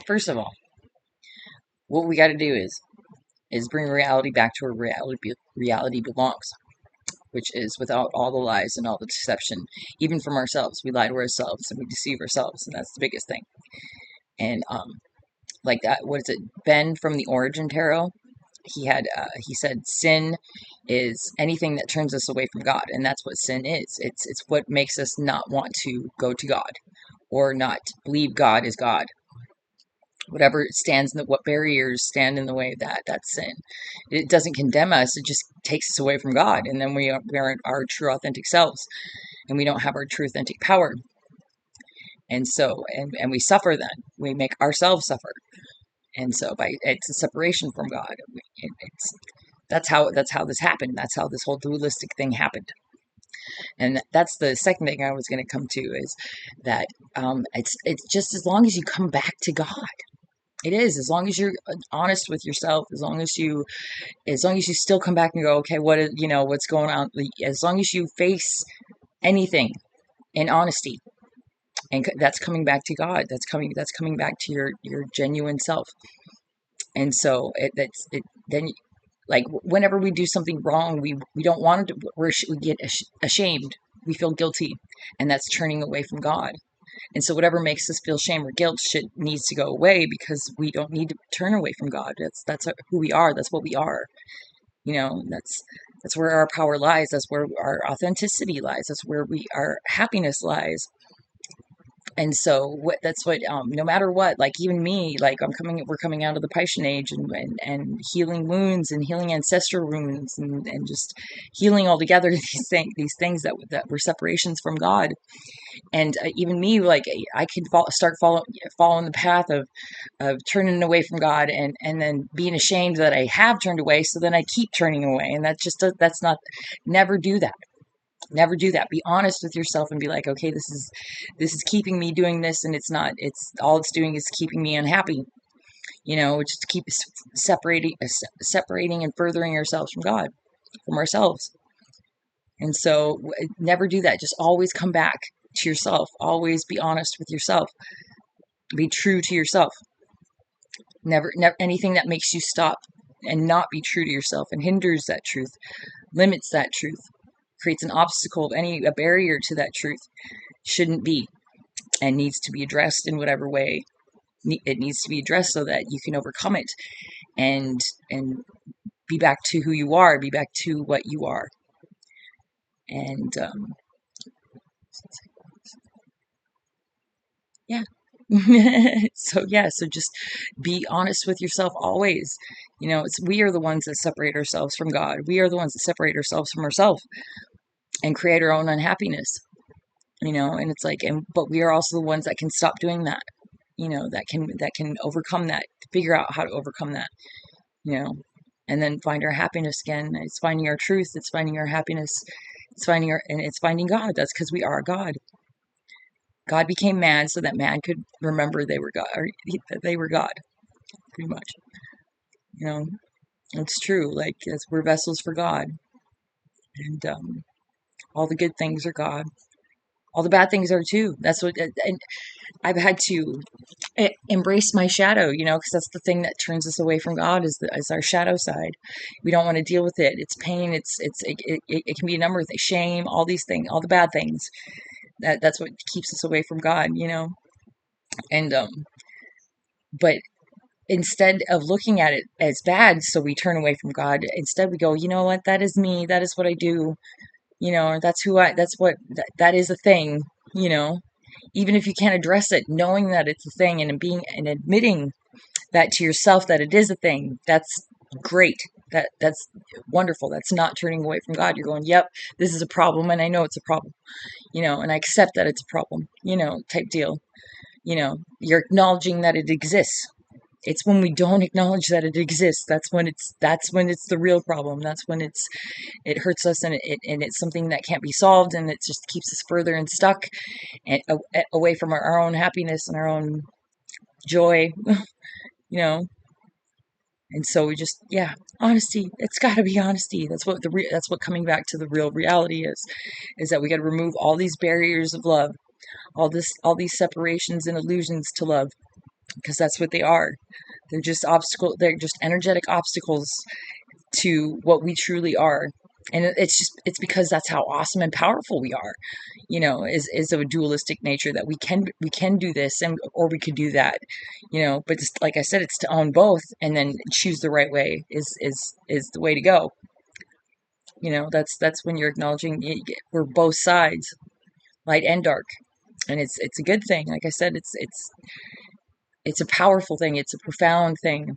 first of all, what we got to do is bring reality back to where reality belongs, which is without all the lies and all the deception, even from ourselves. We lie to ourselves and we deceive ourselves, and that's the biggest thing. And like that, what is it? Ben from the Origin Tarot, he said sin is anything that turns us away from God, and that's what sin is. It's what makes us not want to go to God or not believe God is God. Whatever stands in what barriers stand in the way of that's sin. It doesn't condemn us, it just takes us away from God, and then we aren't our true authentic selves, and we don't have our true authentic power. And so and we suffer, then we make ourselves suffer. And so it's a separation from God. It's that's how this happened. That's how this whole dualistic thing happened. And that's the second thing I was going to come to, is that it's just as long as you come back to God. It is, as long as you're honest with yourself, as long as you still come back and go, okay, what's going on? As long as you face anything in honesty, and that's coming back to God. That's coming back to your genuine self. And so then, like, whenever we do something wrong, we don't want to. We get ashamed. We feel guilty, and that's turning away from God. And so whatever makes us feel shame or guilt needs to go away, because we don't need to turn away from God. That's who we are. That's what we are. That's where our power lies. That's where our authenticity lies. That's where our happiness lies. And so that's what, no matter what, like even me, like we're coming out of the Piscean age, and healing wounds and healing ancestral wounds, and just healing altogether these things that were separations from God. And even me, like I could following the path of turning away from God, and then being ashamed that I have turned away. So then I keep turning away, and that's not. Never do that. Never do that. Be honest with yourself and be like, okay, this is keeping me doing this, and it's not. It's all it's doing is keeping me unhappy. Which is to keep separating and furthering ourselves from God, from ourselves. And so never do that. Just always come back to yourself. Always be honest with yourself. Be true to yourself. Never anything that makes you stop and not be true to yourself and hinders that truth, limits that truth, creates an obstacle, a barrier to that truth, shouldn't be, and needs to be addressed in whatever way it needs to be addressed, so that you can overcome it and be back to who you are, be back to what you are. And yeah. So just be honest with yourself always. We are the ones that separate ourselves from God. We are the ones that separate ourselves from ourselves and create our own unhappiness. And it's like, but we are also the ones that can stop doing that. That can overcome that, figure out how to overcome that. And then find our happiness again. It's finding our truth. It's finding our happiness. It's finding God. That's because we are God. God became man so that man could remember they were God, or that they were God, pretty much. It's true. Like, we're vessels for God, and all the good things are God. All the bad things are too. That's what, and I've had to embrace my shadow, because that's the thing that turns us away from God, is our shadow side. We don't want to deal with it. It's pain. It can be a number of things, shame, all these things, all the bad things. That's what keeps us away from God, and but instead of looking at it as bad, so we turn away from God, instead we go, you know what, that is me, that is what I do, or that is a thing, even if you can't address it, knowing that it's a thing, and admitting that to yourself, that it is a thing, that's great. That's wonderful. That's not turning away from God. You're going, yep, this is a problem, and I know it's a problem, and I accept that it's a problem, type deal. You're acknowledging that it exists. It's when we don't acknowledge that it exists, that's when it's the real problem. That's when it hurts us, and it's something that can't be solved, and it just keeps us further and stuck, and away from our own happiness and our own joy, And so we just, honesty. It's got to be honesty. That's what coming back to the real reality is that we got to remove all these barriers of love, all these separations and illusions to love, because that's what they are. They're just energetic obstacles to what we truly are. And it's because that's how awesome and powerful we are, is of a dualistic nature, that we can do this, and or we could do that, but just, like I said, it's to own both and then choose the right way is the way to go. That's when you're acknowledging we're both sides, light and dark. And it's a good thing. Like I said, it's a powerful thing. It's a profound thing,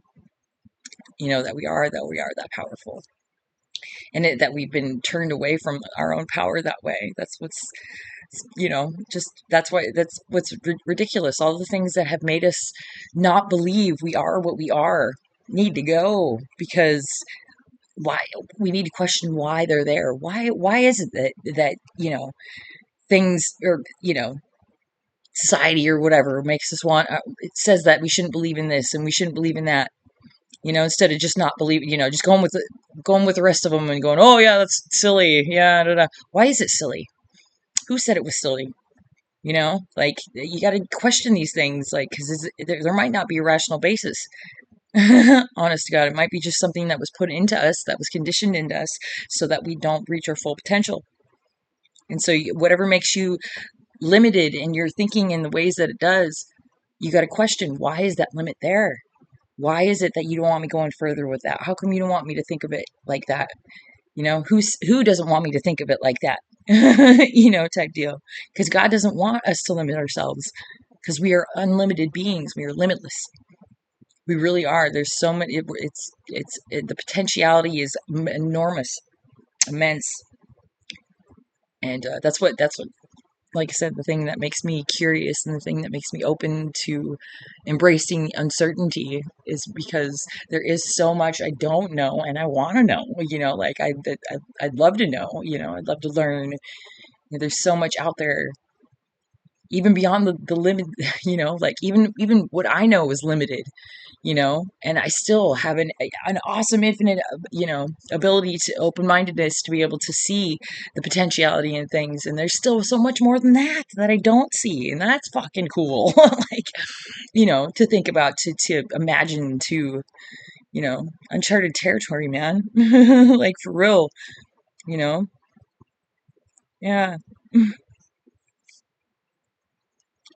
that we are that powerful, and that we've been turned away from our own power that way. That's just that's what's ridiculous. All the things that have made us not believe we are what we are need to go, because why we need to question why they're there. Why is it that things, or society or whatever, makes us want, it says that we shouldn't believe in this and we shouldn't believe in that, instead of just not believing, just going with the rest of them and going, oh yeah, that's silly, yeah, da, da. Why is it silly? Who said it was silly? Like, you got to question these things, like, because there might not be a rational basis. Honest to God, it might be just something that was put into us, that was conditioned into us, so that we don't reach our full potential. And so, whatever makes you limited in your thinking in the ways that it does, you got to question, why is that limit there? Why is it that you don't want me going further with that? How come you don't want me to think of it like that? Who doesn't want me to think of it like that? Type deal. Because God doesn't want us to limit ourselves, because we are unlimited beings. We are limitless. We really are. There's so many. The potentiality is enormous, immense, and that's what, like I said, the thing that makes me curious and the thing that makes me open to embracing uncertainty is because there is so much I don't know and I want to know. Like I'd love to know. I'd love to learn. There's so much out there, even beyond the limit. Like even what I know is limited. And I still have an awesome infinite, ability to open-mindedness to be able to see the potentiality in things. And there's still so much more than that I don't see. And that's fucking cool. Like, to think about, to imagine, uncharted territory, man. Like, for real, you know? Yeah.